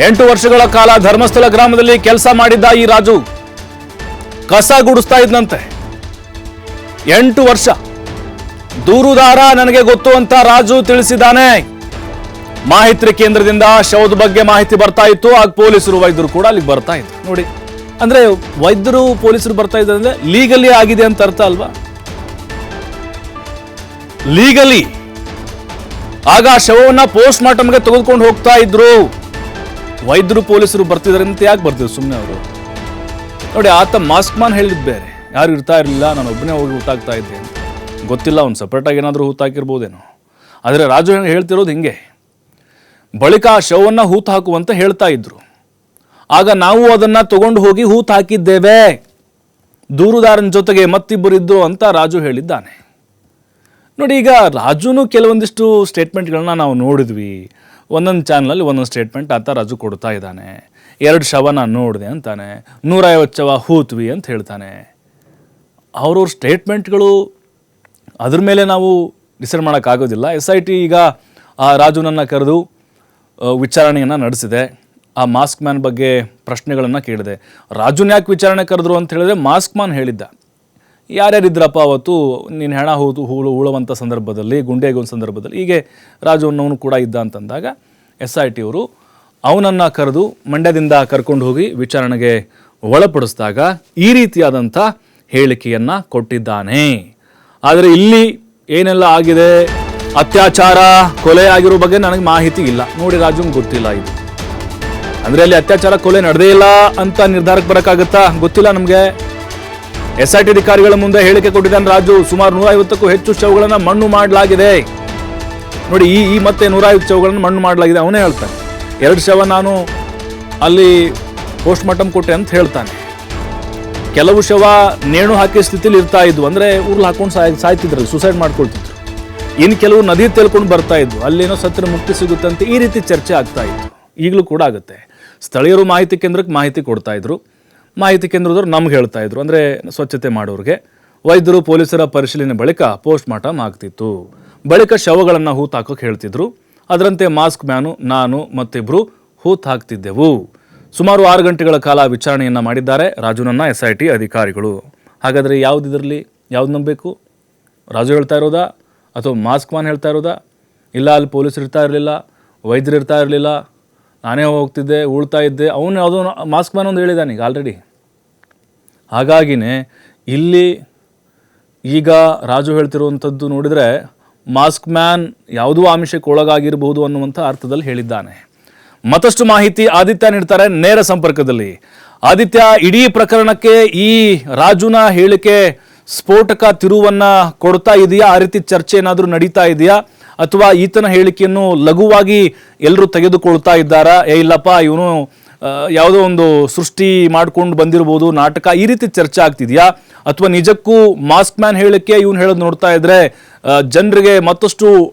8 ವರ್ಷಗಳ ಕಾಲ ಧರ್ಮಸ್ಥಳ ಗ್ರಾಮದಲ್ಲಿ ಕೆಲಸ ಮಾಡಿದ್ದ ಈ ರಾಜು ಕಸ ಗುಡಿಸ್ತಾ ಇದ್ನಂತೆ. 8 ವರ್ಷ. ದೂರುದಾರ ನನಗೆ ಗೊತ್ತು ಅಂತ ರಾಜು ತಿಳಿಸಿದ್ದಾನೆ. ಮಾಹಿತಿ ಕೇಂದ್ರದಿಂದ ಶವದ ಬಗ್ಗೆ ಮಾಹಿತಿ ಬರ್ತಾ ಇತ್ತು. ಆಗ ಪೊಲೀಸರು ವೈದ್ಯರು ಕೂಡ ಅಲ್ಲಿಗೆ ಬರ್ತಾ ಇದ್ರು. ನೋಡಿ, ಅಂದ್ರೆ ವೈದ್ಯರು ಪೊಲೀಸರು ಬರ್ತಾ ಇದ್ದಾರೆ ಅಂದ್ರೆ ಲೀಗಲಿ ಆಗಿದೆ ಅಂತ ಅರ್ಥ ಅಲ್ವಾ? ಲೀಗಲಿ. ಆಗ ಶವವನ್ನ ಪೋಸ್ಟ್ ಮಾರ್ಟಮ್ಗೆ ತೆಗೆದುಕೊಂಡು ಹೋಗ್ತಾ ಇದ್ರು. ವೈದ್ಯರು ಪೊಲೀಸರು ಬರ್ತಿದ್ದಾರೆ ಅಂತ ಯಾಕೆ ಬರ್ತಿದ್ರು ಸುಮ್ಮನೆ ಅವರು? ನೋಡಿ, ಆತ ಮಾಸ್ಕ್ ಮ್ಯಾನ್ ಹೇಳಿದ್ ಬೇರೆ, ಯಾರು ಇರ್ತಾ ಇರಲಿಲ್ಲ, ನಾನು ಒಬ್ಬನೇ ಹೋಗಿ ಹೂತಾಕ್ತಾ ಇದ್ದೆ ಅಂತ. ಗೊತ್ತಿಲ್ಲ, ಅವ್ನು ಸಪ್ರೇಟಾಗಿ ಏನಾದರೂ ಹೂತಾಕಿರ್ಬೋದೇನೋ. ಆದರೆ ರಾಜು ಹೇಳ್ತಿರೋದು ಹಿಂಗೆ. ಬಳಿಕ ಆ ಶವವನ್ನು ಹೂತು ಹಾಕುವಂತ ಹೇಳ್ತಾ ಇದ್ರು. ಆಗ ನಾವು ಅದನ್ನ ತಗೊಂಡು ಹೋಗಿ ಹೂತು ಹಾಕಿದ್ದೇವೆ, ದೂರುದಾರನ ಜೊತೆಗೆ ಮತ್ತಿಬ್ಬರು ಇದ್ರು ಅಂತ ರಾಜು ಹೇಳಿದ್ದಾನೆ. ನೋಡಿ, ಈಗ ರಾಜುನು ಕೆಲವೊಂದಿಷ್ಟು ಸ್ಟೇಟ್ಮೆಂಟ್ಗಳನ್ನ ನಾವು ನೋಡಿದ್ವಿ. ಒಂದೊಂದು ಚಾನಲಲ್ಲಿ ಒಂದೊಂದು ಸ್ಟೇಟ್ಮೆಂಟ್ ಆತ ರಾಜು ಕೊಡ್ತಾ ಇದ್ದಾನೆ. 2 ಶವ ನಾನು ನೋಡಿದೆ ಅಂತಾನೆ, 150 ಶವ ಹೂತ್ವಿ ಅಂತ ಹೇಳ್ತಾನೆ. ಅವ್ರವ್ರ ಸ್ಟೇಟ್ಮೆಂಟ್ಗಳು ಅದ್ರ ಮೇಲೆ ನಾವು ಡಿಸೈಡ್ ಮಾಡೋಕ್ಕಾಗೋದಿಲ್ಲ. SIT ಈಗ ಆ ರಾಜುನನ್ನು ಕರೆದು ವಿಚಾರಣೆಯನ್ನು ನಡೆಸಿದೆ. ಆ ಮಾಸ್ಕ್ ಮ್ಯಾನ್ ಬಗ್ಗೆ ಪ್ರಶ್ನೆಗಳನ್ನು ಕೇಳಿದೆ. ರಾಜುನ ಯಾಕೆ ವಿಚಾರಣೆ ಕರೆದ್ರು ಅಂತ ಹೇಳಿದ್ರೆ, ಮಾಸ್ಕ್ ಮ್ಯಾನ್ ಹೇಳಿದ್ದ, ಯಾರ್ಯಾರಿದ್ರಪ್ಪ ಅವತ್ತು ನೀನು ಹೆಣ ಹೂಳುವಂಥ ಸಂದರ್ಭದಲ್ಲಿ, ಗುಂಡೆಗೆ ಒಂದು ಸಂದರ್ಭದಲ್ಲಿ, ಹೀಗೆ ರಾಜು ಅನ್ನೋನು ಕೂಡ ಇದ್ದ ಅಂತಂದಾಗ SIT ಅವರು ಅವನನ್ನು ಕರೆದು ಮಂಡ್ಯದಿಂದ ಕರ್ಕೊಂಡು ಹೋಗಿ ವಿಚಾರಣೆಗೆ ಒಳಪಡಿಸಿದಾಗ ಈ ರೀತಿಯಾದಂಥ ಹೇಳಿಕೆಯನ್ನು ಕೊಟ್ಟಿದ್ದಾನೆ. ಆದರೆ ಇಲ್ಲಿ ಏನೆಲ್ಲ ಆಗಿದೆ, ಅತ್ಯಾಚಾರ, ಕೊಲೆ ಆಗಿರೋ ಬಗ್ಗೆ ನನಗೆ ಮಾಹಿತಿ ಇಲ್ಲ. ನೋಡಿ, ರಾಜುಂಗೆ ಗೊತ್ತಿಲ್ಲ ಇದು. ಅಂದರೆ ಅಲ್ಲಿ ಅತ್ಯಾಚಾರ, ಕೊಲೆ ನಡೆದೇ ಇಲ್ಲ ಅಂತ ನಿರ್ಧಾರಕ್ಕೆ ಬರೋಕ್ಕಾಗುತ್ತಾ? ಗೊತ್ತಿಲ್ಲ ನಮಗೆ. SIT ಅಧಿಕಾರಿಗಳ ಮುಂದೆ ಹೇಳಿಕೆ ಕೊಟ್ಟಿದ್ದಾನೆ ರಾಜು. ಸುಮಾರು 150ಕ್ಕೂ ಹೆಚ್ಚು ಶವಗಳನ್ನು ಮಣ್ಣು ಮಾಡಲಾಗಿದೆ. ನೋಡಿ, ಈ ಮತ್ತೆ 150 ಶವಗಳನ್ನು ಮಣ್ಣು ಮಾಡಲಾಗಿದೆ ಅವನೇ ಹೇಳ್ತಾನೆ. 2 ಶವ ನಾನು ಅಲ್ಲಿ ಪೋಸ್ಟ್ ಮಾರ್ಟಮ್ ಕೊಟ್ಟೆ ಅಂತ ಹೇಳ್ತಾನೆ. ಕೆಲವು ಶವ ನೇಣು ಹಾಕಿ ಸ್ಥಿತಿಲಿ ಇರ್ತಾ ಇದ್ವು, ಅಂದರೆ ಉರ್ಲು ಹಾಕೊಂಡು ಸಾಯ್ತಿದ್ರಲ್ಲಿ, ಸುಸೈಡ್ ಮಾಡ್ಕೊಳ್ತಿದ್ರು. ಇನ್ನು ಕೆಲವು ನದಿ ತೇಲ್ಕೊಂಡು ಬರ್ತಾ ಇದ್ವು, ಅಲ್ಲೇನೋ ಸತ್ರ ಮುಕ್ತಿ ಸಿಗುತ್ತಂತೆ. ಈ ರೀತಿ ಚರ್ಚೆ ಆಗ್ತಾ ಇತ್ತು. ಈಗಲೂ ಕೂಡ ಆಗುತ್ತೆ. ಸ್ಥಳೀಯರು ಮಾಹಿತಿ ಕೇಂದ್ರಕ್ಕೆ ಮಾಹಿತಿ ಕೊಡ್ತಾ ಇದ್ರು. ಮಾಹಿತಿ ಕೇಂದ್ರದವ್ರು ನಮ್ಗೆ ಹೇಳ್ತಾ ಇದ್ರು, ಅಂದರೆ ಸ್ವಚ್ಛತೆ ಮಾಡೋರಿಗೆ. ವೈದ್ಯರು ಪೊಲೀಸರ ಪರಿಶೀಲನೆ ಬಳಿಕ ಪೋಸ್ಟ್ ಮಾರ್ಟಮ್ ಆಗ್ತಿತ್ತು. ಬಳಿಕ ಶವಗಳನ್ನು ಹೂತು ಹಾಕೋಕೆ ಹೇಳ್ತಿದ್ರು. ಅದರಂತೆ ಮಾಸ್ಕ್ ಮ್ಯಾನು, ನಾನು ಮತ್ತಿಬ್ಬರು ಹೂತು ಹಾಕ್ತಿದ್ದೆವು. ಸುಮಾರು 6 ಗಂಟೆಗಳ ಕಾಲ ವಿಚಾರಣೆಯನ್ನು ಮಾಡಿದ್ದಾರೆ ರಾಜುನನ್ನ SIT ಅಧಿಕಾರಿಗಳು. ಹಾಗಾದರೆ ಯಾವುದಿರಲಿ, ಯಾವ್ದು ನಂಬಬೇಕು? ರಾಜು ಹೇಳ್ತಾ ಇರೋದಾ ಅಥವಾ ಮಾಸ್ಕ್ ಮ್ಯಾನ್ ಹೇಳ್ತಾ ಇರೋದಾ? ಇಲ್ಲ, ಅಲ್ಲಿ ಪೊಲೀಸರು ಇರ್ತಾ ಇರಲಿಲ್ಲ, ವೈದ್ಯರು ಇರ್ತಾ ಇರಲಿಲ್ಲ, ನಾನೇ ಹೋಗ್ತಿದ್ದೆ, ಉಳ್ತಾ ಇದ್ದೆ, ಅವನು ಯಾವುದೋ ಮಾಸ್ಕ್ ಮ್ಯಾನ್ ಒಂದು ಹೇಳಿದ್ದಾನೆ ಈಗ ಆಲ್ರೆಡಿ. ಹಾಗಾಗಿನೇ ಇಲ್ಲಿ ಈಗ ರಾಜು ಹೇಳ್ತಿರುವಂಥದ್ದು ನೋಡಿದರೆ ಮಾಸ್ಕ್ ಮ್ಯಾನ್ ಯಾವುದೋ ಆಮಿಷಕ್ಕೆ ಒಳಗಾಗಿರಬಹುದು ಅನ್ನುವಂಥ ಅರ್ಥದಲ್ಲಿ ಹೇಳಿದ್ದಾನೆ. ಮತ್ತಷ್ಟು ಮಾಹಿತಿ ಆದಿತ್ಯ ನೀಡ್ತಾರೆ ನೇರ ಸಂಪರ್ಕದಲ್ಲಿ. ಆದಿತ್ಯ, ಇಡೀ ಪ್ರಕರಣಕ್ಕೆ ಈ ರಾಜುನ ಹೇಳಿಕೆ ಸ್ಫೋಟಕ ತಿರುವನ್ನ ಕೊಡ್ತಾ ಇದೆಯಾ? ಆ ರೀತಿ ಚರ್ಚೆ ಏನಾದರೂ ನಡೀತಾ ಇದೆಯಾ? ಅಥವಾ ಈತನ ಹೇಳಿಕೆಯನ್ನು ಲಘುವಾಗಿ ಎಲ್ಲರೂ ತೆಗೆದುಕೊಳ್ತಾ ಇದ್ದಾರಾ? ಇಲ್ಲಪ್ಪ ಇವನು ಯಾವುದೋ ಒಂದು ಸೃಷ್ಟಿ ಮಾಡ್ಕೊಂಡು ಬಂದಿರ್ಬೋದು, ನಾಟಕ, ಈ ರೀತಿ ಚರ್ಚೆ ಆಗ್ತಿದೆಯಾ? ಅಥವಾ ನಿಜಕ್ಕೂ ಮಾಸ್ಕ್ ಮ್ಯಾನ್ ಹೇಳಿಕೆ ಇವನು ಹೇಳೋದು ನೋಡ್ತಾ ಇದ್ರೆ ಜನರಿಗೆ ಮತ್ತಷ್ಟು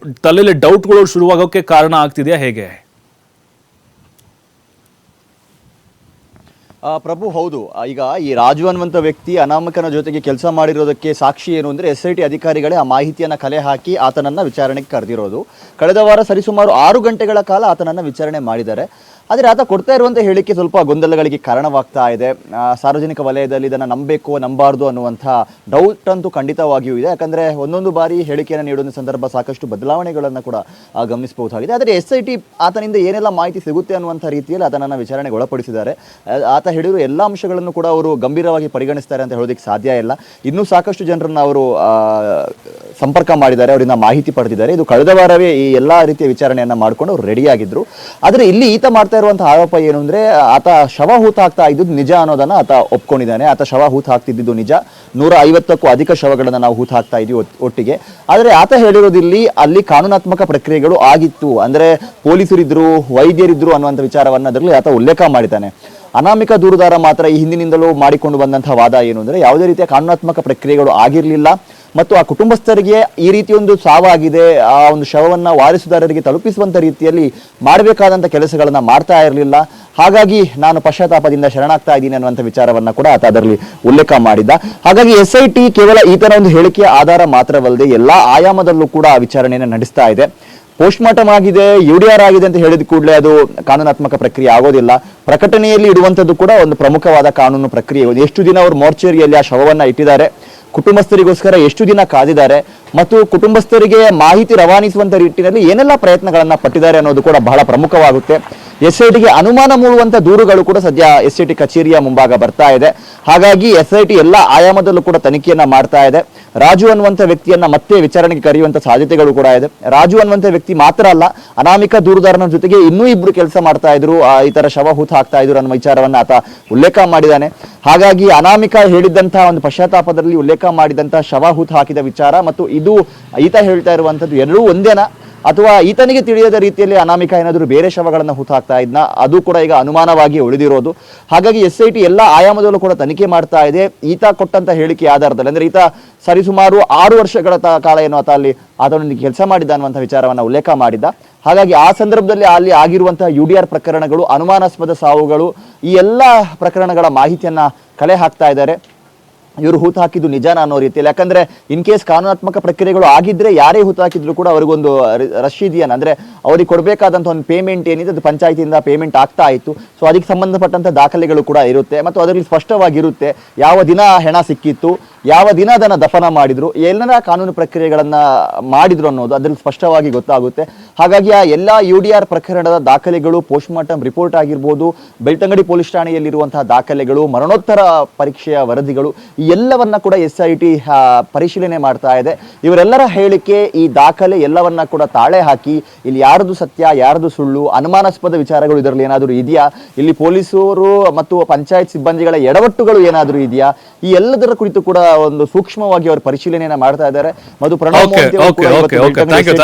ತಲೆಯಲ್ಲಿ ಡೌಟ್ಗಳು ಶುರುವಾಗೋಕ್ಕೆ ಕಾರಣ ಆಗ್ತಿದೆಯಾ? ಹೇಗೆ? ಪ್ರಭು, ಹೌದು. ಈಗ ಈ ರಾಜು ಅನ್ನುವಂಥ ವ್ಯಕ್ತಿ ಅನಾಮಕನ ಜೊತೆಗೆ ಕೆಲಸ ಮಾಡಿರೋದಕ್ಕೆ ಸಾಕ್ಷಿ ಏನು ಅಂದರೆ SIT ಅಧಿಕಾರಿಗಳೇ ಆ ಮಾಹಿತಿಯನ್ನು ಕಲೆ ಹಾಕಿ ಆತನನ್ನು ವಿಚಾರಣೆಗೆ ಕರೆದಿರೋದು. ಕಳೆದ ವಾರ ಸರಿಸುಮಾರು 6 ಗಂಟೆಗಳ ಕಾಲ ಆತನನ್ನು ವಿಚಾರಣೆ ಮಾಡಿದ್ದಾರೆ. ಆದರೆ ಆತ ಕೊಡ್ತಾ ಇರುವಂಥ ಹೇಳಿಕೆ ಸ್ವಲ್ಪ ಗೊಂದಲಗಳಿಗೆ ಕಾರಣವಾಗ್ತಾ ಇದೆ. ಸಾರ್ವಜನಿಕ ವಲಯದಲ್ಲಿ ಇದನ್ನು ನಂಬಬೇಕು ನಂಬಾರ್ದು ಅನ್ನುವಂಥ ಡೌಟ್ ಅಂತೂ ಖಂಡಿತವಾಗಿಯೂ ಇದೆ. ಯಾಕಂದರೆ ಒಂದೊಂದು ಬಾರಿ ಹೇಳಿಕೆಯನ್ನು ನೀಡುವ ಸಂದರ್ಭ ಸಾಕಷ್ಟು ಬದಲಾವಣೆಗಳನ್ನು ಕೂಡ ಗಮನಿಸಬಹುದಾಗಿದೆ. ಆದರೆ SIT ಆತನಿಂದ ಏನೆಲ್ಲ ಮಾಹಿತಿ ಸಿಗುತ್ತೆ ಅನ್ನುವಂಥ ರೀತಿಯಲ್ಲಿ ಆತನನ್ನು ವಿಚಾರಣೆಗೆ ಒಳಪಡಿಸಿದ್ದಾರೆ. ಆತ ಹೇಳಿರುವ ಎಲ್ಲ ಅಂಶಗಳನ್ನು ಕೂಡ ಅವರು ಗಂಭೀರವಾಗಿ ಪರಿಗಣಿಸ್ತಾರೆ ಅಂತ ಹೇಳೋದಕ್ಕೆ ಸಾಧ್ಯ ಇಲ್ಲ. ಇನ್ನೂ ಸಾಕಷ್ಟು ಜನರನ್ನು ಅವರು ಸಂಪರ್ಕ ಮಾಡಿದ್ದಾರೆ, ಅವರಿಂದ ಮಾಹಿತಿ ಪಡೆದಿದ್ದಾರೆ. ಇದು ಕಳೆದ ವಾರವೇ ಈ ಎಲ್ಲ ರೀತಿಯ ವಿಚಾರಣೆಯನ್ನು ಮಾಡಿಕೊಂಡು ಅವರು ರೆಡಿಯಾಗಿದ್ದರು. ಆದರೆ ಇಲ್ಲಿ ಈತ ಮಾಡ್ತಾ ಇರುವಂತಹ ಆರೋಪ ಏನು ಅಂದ್ರೆ, ಆತ ಶವ ಹೂತು ಹಾಕ್ತಾ ಇದ್ದು ನಿಜ ಅನ್ನೋದನ್ನ ಆತ ಒಪ್ಕೊಂಡಿದ್ದಾನೆ. ಆತ ಶವ ಹೂತು ಹಾಕ್ತಿದ್ದು ನಿಜ. 150ಕ್ಕೂ ಅಧಿಕ ಶವಗಳನ್ನ ನಾವು ಹೂತು ಹಾಕ್ತಾ ಇದೀವಿ ಒಟ್ಟಿಗೆ. ಆದರೆ ಆತ ಹೇಳಿರೋದಿಲ್ಲಿ ಅಲ್ಲಿ ಕಾನೂನಾತ್ಮಕ ಪ್ರಕ್ರಿಯೆಗಳು ಆಗಿತ್ತು, ಅಂದ್ರೆ ಪೊಲೀಸರಿದ್ರು, ವೈದ್ಯರಿದ್ರು ಅನ್ನುವಂಥ ವಿಚಾರವನ್ನ ಅದರಲ್ಲಿ ಆತ ಉಲ್ಲೇಖ ಮಾಡಿದ್ದಾನೆ. ಅನಾಮಿಕ ದೂರುದಾರ ಮಾತ್ರ ಈ ಹಿಂದಿನಿಂದಲೂ ಮಾಡಿಕೊಂಡು ಬಂದಂತಹ ವಾದ ಏನು ಅಂದ್ರೆ, ಯಾವುದೇ ರೀತಿಯ ಕಾನೂನಾತ್ಮಕ ಪ್ರಕ್ರಿಯೆಗಳು ಆಗಿರಲಿಲ್ಲ ಮತ್ತು ಆ ಕುಟುಂಬಸ್ಥರಿಗೆ ಈ ರೀತಿ ಒಂದು ಸಾವಾಗಿದೆ, ಆ ಒಂದು ಶವವನ್ನು ವಾರಸುದಾರರಿಗೆ ತಲುಪಿಸುವಂತ ರೀತಿಯಲ್ಲಿ ಮಾಡಬೇಕಾದಂಥ ಕೆಲಸಗಳನ್ನ ಮಾಡ್ತಾ ಇರಲಿಲ್ಲ. ಹಾಗಾಗಿ ನಾನು ಪಶ್ಚಾತ್ತಾಪದಿಂದ ಶರಣಾಗ್ತಾ ಇದ್ದೀನಿ ಅನ್ನುವಂಥ ವಿಚಾರವನ್ನ ಕೂಡ ಆತ ಅದರಲ್ಲಿ ಉಲ್ಲೇಖ ಮಾಡಿದ್ದ. ಹಾಗಾಗಿ SIT ಕೇವಲ ಈತನ ಒಂದು ಹೇಳಿಕೆಯ ಆಧಾರ ಮಾತ್ರವಲ್ಲದೆ ಎಲ್ಲಾ ಆಯಾಮದಲ್ಲೂ ಕೂಡ ವಿಚಾರಣೆಯನ್ನು ನಡೆಸ್ತಾ ಇದೆ. ಪೋಸ್ಟ್ ಮಾರ್ಟಮ್ ಆಗಿದೆ, UDR ಆಗಿದೆ ಅಂತ ಹೇಳಿದ ಕೂಡಲೇ ಅದು ಕಾನೂನಾತ್ಮಕ ಪ್ರಕ್ರಿಯೆ ಆಗೋದಿಲ್ಲ. ಪ್ರಕಟಣೆಯಲ್ಲಿ ಇಡುವಂಥದ್ದು ಕೂಡ ಒಂದು ಪ್ರಮುಖವಾದ ಕಾನೂನು ಪ್ರಕ್ರಿಯೆ. ಎಷ್ಟು ದಿನ ಅವರು ಮೋರ್ಚರಿಯಲ್ಲಿ ಆ ಶವವನ್ನ ಇಟ್ಟಿದ್ದಾರೆ, ಕುಟುಂಬಸ್ಥರಿಗೋಸ್ಕರ ಎಷ್ಟು ದಿನ ಕಾದಿದ್ದಾರೆ, ಮತ್ತು ಕುಟುಂಬಸ್ಥರಿಗೆ ಮಾಹಿತಿ ರವಾನಿಸುವಂತ ನಿಟ್ಟಿನಲ್ಲಿ ಏನೆಲ್ಲ ಪ್ರಯತ್ನಗಳನ್ನ ಪಟ್ಟಿದ್ದಾರೆ ಅನ್ನೋದು ಕೂಡ ಬಹಳ ಪ್ರಮುಖವಾಗುತ್ತೆ. SITಗೆ ಅನುಮಾನ ಮೂಡುವಂತ ದೂರುಗಳು ಕೂಡ ಸದ್ಯ SIT ಕಚೇರಿಯ ಮುಂಭಾಗ ಬರ್ತಾ ಇದೆ. ಹಾಗಾಗಿ SIT ಎಲ್ಲ ಆಯಾಮದಲ್ಲೂ ಕೂಡ ತನಿಖೆಯನ್ನ ಮಾಡ್ತಾ ಇದೆ. ರಾಜು ಅನ್ನುವಂಥ ವ್ಯಕ್ತಿಯನ್ನ ಮತ್ತೆ ವಿಚಾರಣೆಗೆ ಕರೆಯುವಂತ ಸಾಧ್ಯತೆಗಳು ಕೂಡ ಇದೆ. ರಾಜು ಅನ್ನುವಂಥ ವ್ಯಕ್ತಿ ಮಾತ್ರ ಅಲ್ಲ, ಅನಾಮಿಕ ದೂರುದಾರನ ಜೊತೆಗೆ ಇನ್ನೂ ಇಬ್ರು ಕೆಲಸ ಮಾಡ್ತಾ ಇದ್ರು, ಈ ತರ ಶವ ಹೂತು ಹಾಕ್ತಾ ಇದ್ರು ಅನ್ನೋ ವಿಚಾರವನ್ನ ಆತ ಉಲ್ಲೇಖ ಮಾಡಿದ್ದಾನೆ. ಹಾಗಾಗಿ ಅನಾಮಿಕ ಹೇಳಿದಂತಹ ಒಂದು ಪಶ್ಚಾತ್ತಾಪದಲ್ಲಿ ಉಲ್ಲೇಖ ಮಾಡಿದಂತಹ ಶವ ಹೂತು ಹಾಕಿದ ವಿಚಾರ ಮತ್ತು ಇದು ಈತ ಹೇಳ್ತಾ ಇರುವಂತದ್ದು ಎರಡೂ ಒಂದೇನಾ, ಅಥವಾ ಈತನಿಗೆ ತಿಳಿಯದ ರೀತಿಯಲ್ಲಿ ಅನಾಮಿಕ ಏನಾದರೂ ಬೇರೆ ಶವಗಳನ್ನು ಹೂತು ಹಾಕ್ತಾ ಇದ್ನ, ಅದು ಕೂಡ ಈಗ ಅನುಮಾನವಾಗಿ ಉಳಿದಿರೋದು. ಹಾಗಾಗಿ SIT ಎಲ್ಲ ಆಯಾಮದಲ್ಲೂ ಕೂಡ ತನಿಖೆ ಮಾಡ್ತಾ ಇದೆ. ಈತ ಕೊಟ್ಟಂತ ಹೇಳಿಕೆ ಆಧಾರದಲ್ಲಿ, ಅಂದ್ರೆ ಈತ ಸರಿಸುಮಾರು 6 ವರ್ಷಗಳ ಕಾಲ ಏನು ಆತ ಅಲ್ಲಿ ಆತನೊಂದಿಗೆ ಕೆಲಸ ಮಾಡಿದ್ದ ಅನ್ನುವಂಥ ವಿಚಾರವನ್ನ ಉಲ್ಲೇಖ ಮಾಡಿದ್ದ. ಹಾಗಾಗಿ ಆ ಸಂದರ್ಭದಲ್ಲಿ ಅಲ್ಲಿ ಆಗಿರುವಂತಹ UDR ಪ್ರಕರಣಗಳು, ಅನುಮಾನಾಸ್ಪದ ಸಾವುಗಳು, ಈ ಎಲ್ಲ ಪ್ರಕರಣಗಳ ಮಾಹಿತಿಯನ್ನ ಕಲೆ ಹಾಕ್ತಾ ಇದ್ದಾರೆ. ಇವರು ಹೂತು ಹಾಕಿದ್ದು ನಿಜಾನ ಅನ್ನೋ ರೀತಿಯಲ್ಲಿ. ಯಾಕಂದ್ರೆ ಇನ್ ಕೇಸ್ ಕಾನೂನಾತ್ಮಕ ಪ್ರಕ್ರಿಯೆಗಳು ಆಗಿದ್ರೆ ಯಾರೇ ಹೂತು ಹಾಕಿದ್ರು ಕೂಡ ಅವರಿಗೊಂದು ರಶೀದಿಯನ್ನ, ಅಂದ್ರೆ ಅವ್ರಿಗೆ ಕೊಡಬೇಕಾದಂಥ ಒಂದು ಪೇಮೆಂಟ್ ಏನಿದೆ ಅದು ಪಂಚಾಯತಿಯಿಂದ ಪೇಮೆಂಟ್ ಆಗ್ತಾ ಇತ್ತು. ಸೊ ಅದಕ್ಕೆ ಸಂಬಂಧಪಟ್ಟಂತ ದಾಖಲೆಗಳು ಕೂಡ ಇರುತ್ತೆ ಮತ್ತು ಅದರಲ್ಲಿ ಸ್ಪಷ್ಟವಾಗಿರುತ್ತೆ ಯಾವ ದಿನ ಹೆಣ ಸಿಕ್ಕಿತ್ತು, ಯಾವ ದಿನ ಅದನ್ನ ದಫನ ಮಾಡಿದ್ರು, ಎಲ್ಲ ಕಾನೂನು ಪ್ರಕ್ರಿಯೆಗಳನ್ನ ಮಾಡಿದ್ರು ಅನ್ನೋದು ಅದರಲ್ಲಿ ಸ್ಪಷ್ಟವಾಗಿ ಗೊತ್ತಾಗುತ್ತೆ. ಹಾಗಾಗಿ ಆ ಎಲ್ಲ UDR ಪ್ರಕರಣದ ದಾಖಲೆಗಳು, ಪೋಸ್ಟ್ ಮಾರ್ಟಮ್ ರಿಪೋರ್ಟ್ ಆಗಿರ್ಬೋದು, ಬೆಳ್ತಂಗಡಿ ಪೊಲೀಸ್ ಠಾಣೆಯಲ್ಲಿರುವಂತಹ ದಾಖಲೆಗಳು, ಮರಣೋತ್ತರ ಪರೀಕ್ಷೆಯ ವರದಿಗಳು, ಈ ಎಲ್ಲವನ್ನ ಕೂಡ SIT ಪರಿಶೀಲನೆ ಮಾಡ್ತಾ ಇದೆ. ಇವರೆಲ್ಲರ ಹೇಳಿಕೆ, ಈ ದಾಖಲೆ ಎಲ್ಲವನ್ನ ಕೂಡ ತಾಳೆ ಹಾಕಿ ಇಲ್ಲಿ ಯಾರದು ಸತ್ಯ, ಯಾರದು ಸುಳ್ಳು, ಅನುಮಾನಾಸ್ಪದ ವಿಚಾರಗಳು ಇದರಲ್ಲಿ ಏನಾದರೂ ಇದೆಯಾ, ಇಲ್ಲಿ ಪೊಲೀಸರು ಮತ್ತು ಪಂಚಾಯತ್ ಸಿಬ್ಬಂದಿಗಳ ಎಡವಟ್ಟುಗಳು ಏನಾದರೂ ಇದೆಯಾ, ಈ ಎಲ್ಲದರ ಕುರಿತು ಕೂಡ ಒಂದು ಸೂಕ್ಷ್ಮವಾಗಿ ಅವರು ಪರಿಶೀಲನೆಯನ್ನ ಮಾಡ್ತಾ ಇದ್ದಾರೆ. ಮಧು, ಪ್ರಣವ್ Okay, ಮೋಹಂತಿ ಅವರು ಕೂಡ okay, ಇವತ್ತು okay, okay. Thank you.